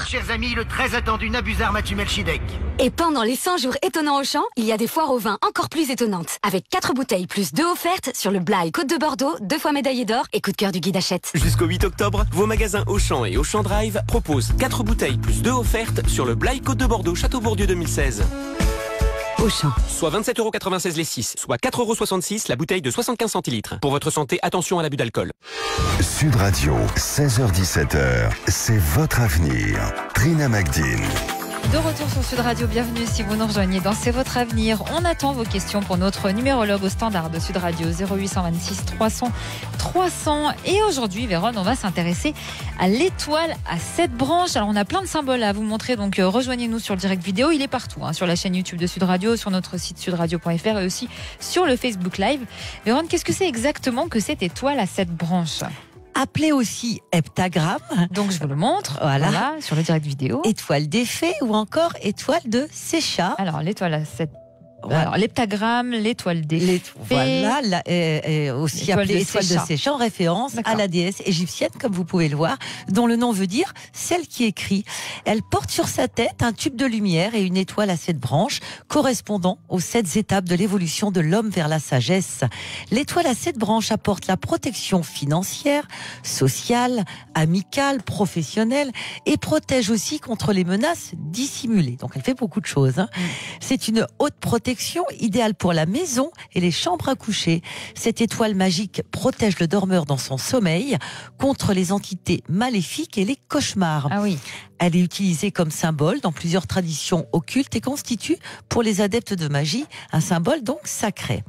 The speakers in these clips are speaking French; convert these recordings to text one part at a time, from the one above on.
Chers amis, le très attendu Nabuzar Matumel-Chidek. Et pendant les 100 jours étonnants Auchan, il y a des foires au vin encore plus étonnantes. Avec 4 bouteilles plus 2 offertes sur le Blaye Côte de Bordeaux, 2 fois médaillé d'or et coup de cœur du guide Hachette. Jusqu'au 8 octobre, vos magasins Auchan et Auchan Drive proposent 4 bouteilles plus 2 offertes sur le Blaye Côte de Bordeaux Château-Bourdieu 2016. Auchan. Soit 27,96 € les 6, soit 4,66 € la bouteille de 75 centilitres. Pour votre santé, attention à l'abus d'alcool. Sud Radio, 16h-17h, c'est votre avenir. Trina Magdine. De retour sur Sud Radio, bienvenue si vous nous rejoignez dans C'est votre avenir. On attend vos questions pour notre numérologue au standard de Sud Radio 0826 300 300. Et aujourd'hui, Vérone, on va s'intéresser à l'étoile à 7 branches. Alors on a plein de symboles à vous montrer, donc rejoignez-nous sur le direct vidéo. Il est partout, sur la chaîne YouTube de Sud Radio, sur notre site sudradio.fr et aussi sur le Facebook Live. Vérone, qu'est-ce que c'est exactement que cette étoile à 7 branches ? Appelé aussi heptagramme. Donc je vous le montre, voilà sur le direct vidéo. Étoile d'effet ou encore étoile de Sécha. Alors l'étoile à 7. Alors, l'heptagramme, l'étoile d'effet. Voilà, aussi appelée étoile de Sécha en référence à la déesse égyptienne, comme vous pouvez le voir, dont le nom veut dire celle qui écrit. Elle porte sur sa tête un tube de lumière et une étoile à 7 branches, correspondant aux 7 étapes de l'évolution de l'homme vers la sagesse. L'étoile à 7 branches apporte la protection financière, sociale, amicale, professionnelle et protège aussi contre les menaces dissimulées. Donc elle fait beaucoup de choses. C'est une haute protection idéale pour la maison et les chambres à coucher. Cette étoile magique protège le dormeur dans son sommeil contre les entités maléfiques et les cauchemars. Ah oui. Elle est utilisée comme symbole dans plusieurs traditions occultes et constitue, pour les adeptes de magie, un symbole donc sacré.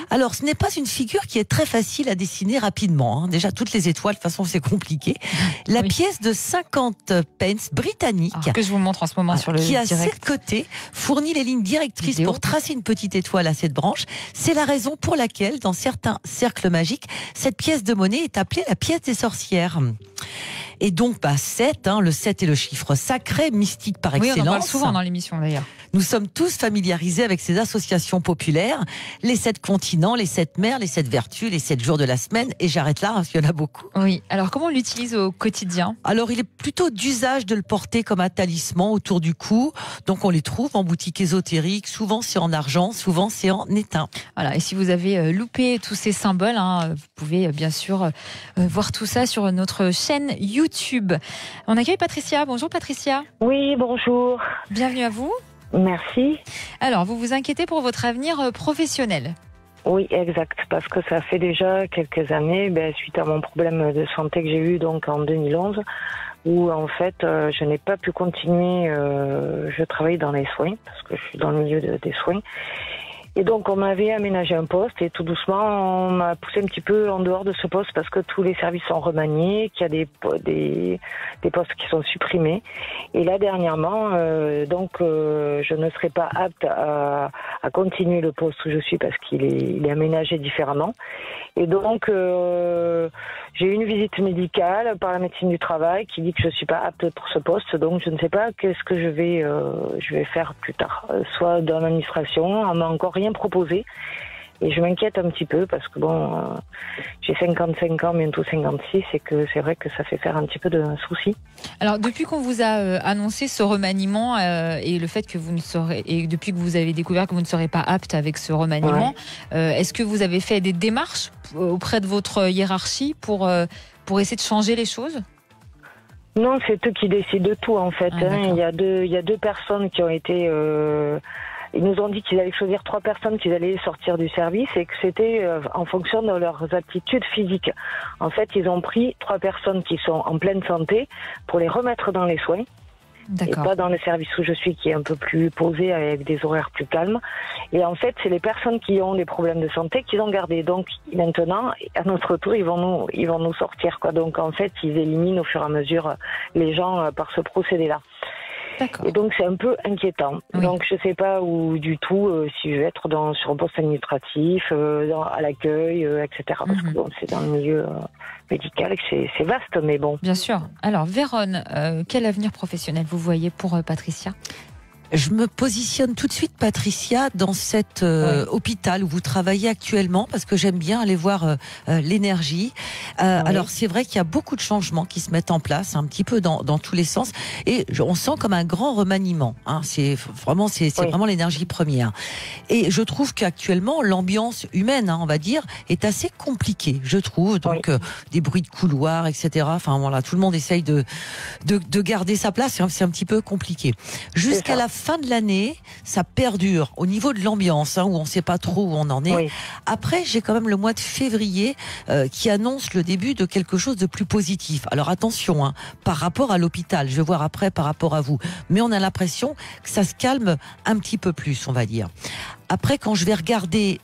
Alors, ce n'est pas une figure qui est très facile à dessiner rapidement. Déjà, toutes les étoiles, de toute façon, c'est compliqué. La pièce de 50 pence britannique, que je vous montre en ce moment sur le qui a direct. 7 côtés, fournit les lignes directrices pour tracer une petite étoile à 7 branches. C'est la raison pour laquelle, dans certains cercles magiques, cette pièce de monnaie est appelée la pièce des sorcières. Et donc, 7, le 7 est le chiffre sacré, mystique par excellence. Oui, on en parle souvent dans l'émission d'ailleurs. Nous sommes tous familiarisés avec ces associations populaires, les 7 continents, les 7 mers, les 7 vertus, les 7 jours de la semaine, et j'arrête là, parce qu'il y en a beaucoup. Oui, alors comment on l'utilise au quotidien ? Alors, il est plutôt d'usage de le porter comme un talisman autour du cou, donc on les trouve en boutique ésotérique, souvent c'est en argent, souvent c'est en étain. Voilà, et si vous avez loupé tous ces symboles, vous pouvez bien sûr voir tout ça sur notre chaîne YouTube. On accueille Patricia. Bonjour Patricia. Oui, bonjour. Bienvenue à vous. Merci. Alors, vous vous inquiétez pour votre avenir professionnel ? Oui, exact, parce que ça fait déjà quelques années, suite à mon problème de santé que j'ai eu donc en 2011, où en fait je n'ai pas pu continuer, je travaille dans les soins, parce que je suis dans le milieu des soins. Et donc on m'avait aménagé un poste et tout doucement on m'a poussé un petit peu en dehors de ce poste parce que tous les services sont remaniés, qu'il y a des postes qui sont supprimés. Et là dernièrement, je ne serai pas apte à continuer le poste où je suis parce qu'il est aménagé différemment. Et donc j'ai eu une visite médicale par la médecine du travail qui dit que je suis pas apte pour ce poste. Donc je ne sais pas qu'est-ce que je vais faire plus tard, soit dans l'administration. On m'a encore rien proposé et je m'inquiète un petit peu parce que j'ai 55 ans, bientôt 56 et que c'est vrai que ça fait faire un petit peu de soucis. Alors depuis qu'on vous a annoncé ce remaniement et le fait que vous ne serez, et depuis que vous avez découvert que vous ne serez pas apte avec ce remaniement, est-ce que vous avez fait des démarches auprès de votre hiérarchie pour essayer de changer les choses ? Non, c'est eux qui décident de tout en fait. Il y a deux personnes qui ont été ils nous ont dit qu'ils allaient choisir 3 personnes qu'ils allaient sortir du service et que c'était en fonction de leurs aptitudes physiques. En fait, ils ont pris 3 personnes qui sont en pleine santé pour les remettre dans les soins. D'accord. Et pas dans le service où je suis qui est un peu plus posé avec des horaires plus calmes. Et en fait, c'est les personnes qui ont des problèmes de santé qu'ils ont gardés. Donc maintenant, à notre tour, ils vont nous sortir, quoi. Donc en fait, ils éliminent au fur et à mesure les gens par ce procédé-là. D'accord. Et donc c'est un peu inquiétant. Oui. Donc je sais pas où du tout si je vais être sur un poste administratif, à l'accueil, etc. Parce que c'est dans le milieu médical et que c'est vaste, mais bon. Bien sûr. Alors Vérone, quel avenir professionnel vous voyez pour Patricia ? Je me positionne tout de suite, Patricia, dans cet hôpital où vous travaillez actuellement, parce que j'aime bien aller voir l'énergie. Alors, c'est vrai qu'il y a beaucoup de changements qui se mettent en place, un petit peu dans tous les sens, et on sent comme un grand remaniement. Hein. C'est vraiment l'énergie première. Et je trouve qu'actuellement, l'ambiance humaine, on va dire, est assez compliquée, je trouve. Donc, des bruits de couloir, etc. Enfin, voilà, tout le monde essaye de garder sa place. C'est un petit peu compliqué. Jusqu'à la fin de l'année, ça perdure au niveau de l'ambiance, où on ne sait pas trop où on en est. Oui. Après, j'ai quand même le mois de février qui annonce le début de quelque chose de plus positif. Alors attention, par rapport à l'hôpital, je vais voir après par rapport à vous. Mais on a l'impression que ça se calme un petit peu plus, on va dire. Après, quand je vais regarder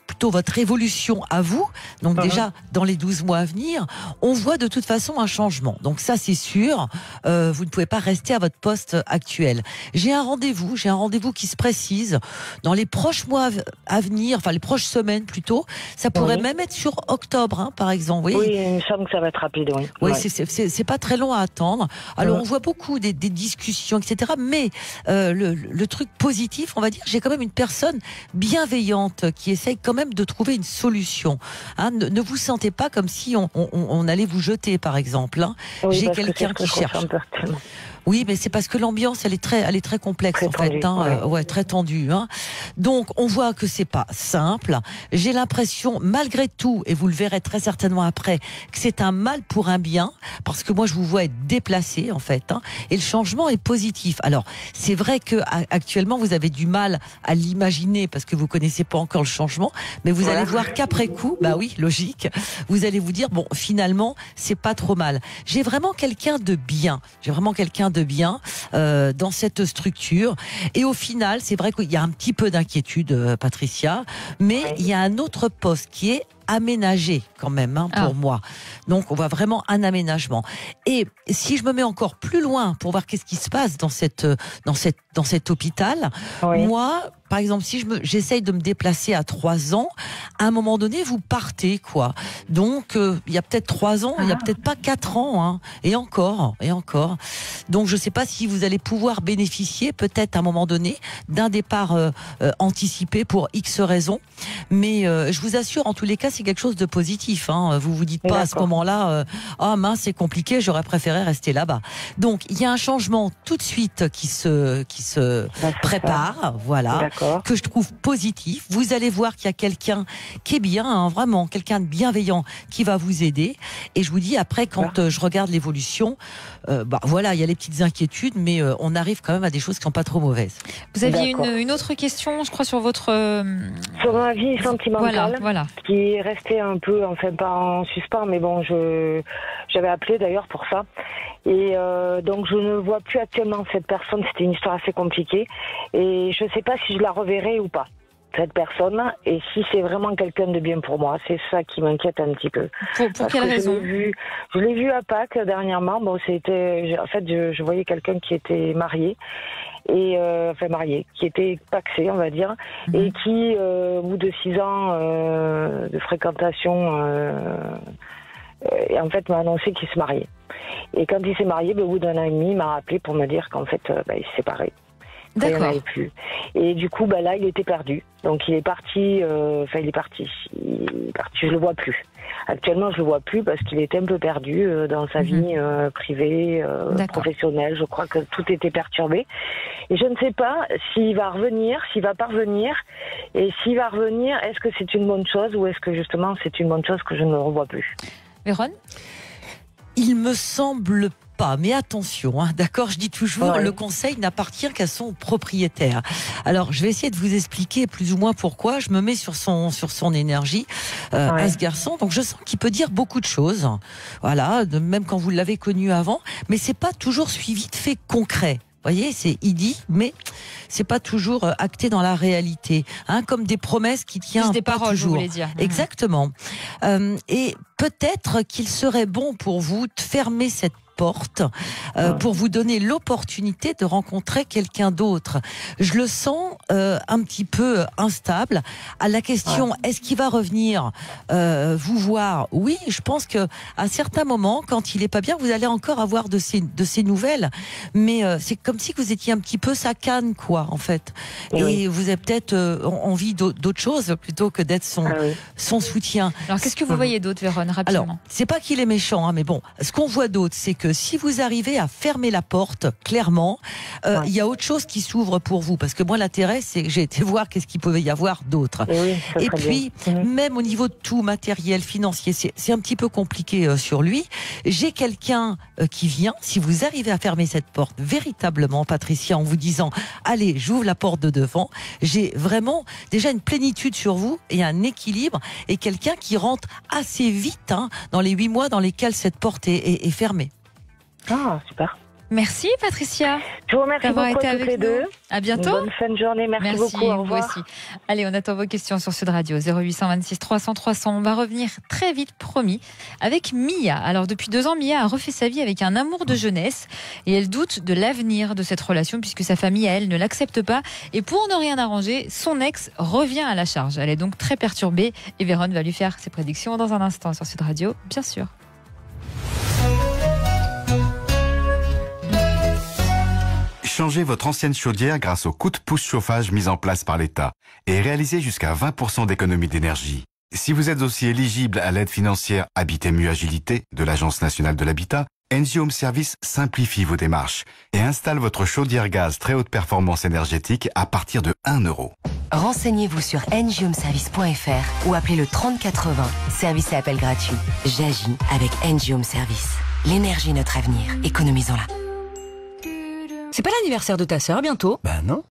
plutôt votre évolution à vous, donc déjà dans les 12 mois à venir, on voit de toute façon un changement. Donc ça c'est sûr, vous ne pouvez pas rester à votre poste actuel. J'ai un rendez-vous qui se précise dans les proches mois à venir, enfin les proches semaines plutôt. Ça pourrait même être sur octobre, par exemple. Oui, il me semble que ça va être rapide. Oui, c'est pas très long à attendre. Alors on voit beaucoup des discussions, etc. Mais le truc positif, on va dire, j'ai quand même une personne bienveillante qui essaye quand même de trouver une solution. Ne vous sentez pas comme si on allait vous jeter, par exemple. Oui, j'ai quelqu'un qui cherche. Oui, mais c'est parce que l'ambiance, elle est très complexe, très tendue, en fait. Très tendue. Donc, on voit que c'est pas simple. J'ai l'impression, malgré tout, et vous le verrez très certainement après, que c'est un mal pour un bien, parce que moi, je vous vois être déplacé, en fait. Et le changement est positif. Alors, c'est vrai que actuellement, vous avez du mal à l'imaginer, parce que vous connaissez pas encore le changement, mais vous allez voir qu'après coup, bah oui, logique, vous allez vous dire, bon, finalement, c'est pas trop mal. J'ai vraiment quelqu'un de bien dans cette structure. Et au final, c'est vrai qu'il y a un petit peu d'inquiétude, Patricia, mais il y a un autre poste qui est aménagé quand même pour moi. Donc on voit vraiment un aménagement. Et si je me mets encore plus loin pour voir qu'est-ce qui se passe dans cet hôpital, moi, par exemple, si j'essaye de me déplacer à 3 ans, à un moment donné, vous partez, quoi. Donc, il y a peut-être 3 ans, il y a peut-être pas 4 ans, et encore. Donc, je sais pas si vous allez pouvoir bénéficier, peut-être à un moment donné, d'un départ anticipé pour X raisons. Mais je vous assure, en tous les cas, c'est quelque chose de positif. Vous vous dites pas à ce moment-là, mince, c'est compliqué, j'aurais préféré rester là-bas. Donc, il y a un changement tout de suite qui se prépare, voilà. Que je trouve positif. Vous allez voir qu'il y a quelqu'un qui est bien, vraiment, quelqu'un de bienveillant qui va vous aider. Et je vous dis, après, quand je regarde l'évolution, voilà, il y a les petites inquiétudes, mais on arrive quand même à des choses qui sont pas trop mauvaises. Vous aviez une autre question, je crois, sur votre... Sur ma vie sentimentale, voilà. Qui est restée un peu, enfin pas en suspens, mais bon, j'avais appelé d'ailleurs pour ça. Et donc je ne vois plus actuellement cette personne, c'était une histoire assez compliquée. Et je ne sais pas si je la reverrai ou pas, cette personne, et si c'est vraiment quelqu'un de bien pour moi. C'est ça qui m'inquiète un petit peu. Pour quelle raison? Je l'ai vu à Pâques dernièrement. Bon, je voyais quelqu'un qui était marié. Et qui était paxé, on va dire, et qui, au bout de 6 ans de fréquentation, en fait, m'a annoncé qu'il se mariait. Et quand il s'est marié, au bout d'1 an et demi, il m'a rappelé pour me dire qu'en fait, il se séparait. D'accord. Il n'y en avait plus. Et du coup, là, il était perdu. Donc, il est parti. Je le vois plus. Actuellement, je le vois plus parce qu'il était un peu perdu dans sa vie privée, professionnelle. Je crois que tout était perturbé. Et je ne sais pas s'il va revenir, s'il va pas revenir. Et s'il va revenir, est-ce que c'est une bonne chose ou est-ce que justement c'est une bonne chose que je ne le revois plus? Véronne? Il me semble pas, mais attention, d'accord, je dis toujours, le conseil n'appartient qu'à son propriétaire. Alors, je vais essayer de vous expliquer plus ou moins pourquoi je me mets sur son énergie à ce garçon. Donc, je sens qu'il peut dire beaucoup de choses, voilà, même quand vous l'avez connu avant, mais c'est pas toujours suivi de faits concrets. Vous voyez, il dit, mais c'est pas toujours acté dans la réalité, comme des promesses qui tiennent des pas paroles, toujours. Vous voulez dire. Exactement. Et peut-être qu'il serait bon pour vous de fermer cette porte pour vous donner l'opportunité de rencontrer quelqu'un d'autre. Je le sens un petit peu instable. À la question, est-ce qu'il va revenir vous voir? Oui, je pense que à certains moments, quand il est pas bien, vous allez encore avoir de ces nouvelles. Mais c'est comme si vous étiez un petit peu sa canne, quoi, en fait. Et vous avez peut-être envie d'autre chose plutôt que d'être son soutien. Alors, qu'est-ce que vous voyez d'autre, Vérone, rapidement? Alors, c'est pas qu'il est méchant, hein, mais bon, ce qu'on voit d'autre, c'est que si vous arrivez à fermer la porte, clairement, il y a autre chose qui s'ouvre pour vous. Parce que moi, l'intérêt, c'est que j'ai été voir qu'est-ce qu'il pouvait y avoir d'autre. Et puis, même au niveau de tout, matériel, financier, c'est un petit peu compliqué sur lui. J'ai quelqu'un qui vient, si vous arrivez à fermer cette porte véritablement, Patricia, en vous disant, allez, j'ouvre la porte de devant, j'ai vraiment déjà une plénitude sur vous et un équilibre, et quelqu'un qui rentre assez vite dans les 8 mois dans lesquels cette porte est fermée. Ah, super. Merci Patricia. Je vous remercie d'avoir beaucoup été à avec les deux. À bientôt. Bonne fin de journée. Merci beaucoup. Au revoir. Vous aussi. Allez, on attend vos questions sur Sud Radio 0826 300 300. On va revenir très vite, promis, avec Mia. Alors depuis 2 ans, Mia a refait sa vie avec un amour de jeunesse et elle doute de l'avenir de cette relation puisque sa famille à elle ne l'accepte pas. Et pour ne rien arranger, son ex revient à la charge. Elle est donc très perturbée et Vérone va lui faire ses prédictions dans un instant sur Sud Radio, bien sûr. Changez votre ancienne chaudière grâce au coup de pouce chauffage mis en place par l'État et réalisez jusqu'à 20% d'économie d'énergie. Si vous êtes aussi éligible à l'aide financière Habiter Mieux Agilité de l'Agence nationale de l'habitat, Engie Home Service simplifie vos démarches et installe votre chaudière gaz très haute performance énergétique à partir de 1 €. Renseignez-vous sur engiehomeservice.fr ou appelez le 3080, service et appel gratuit. J'agis avec Engie Home Service. L'énergie est notre avenir, économisons-la. C'est pas l'anniversaire de ta sœur bientôt? Ben non.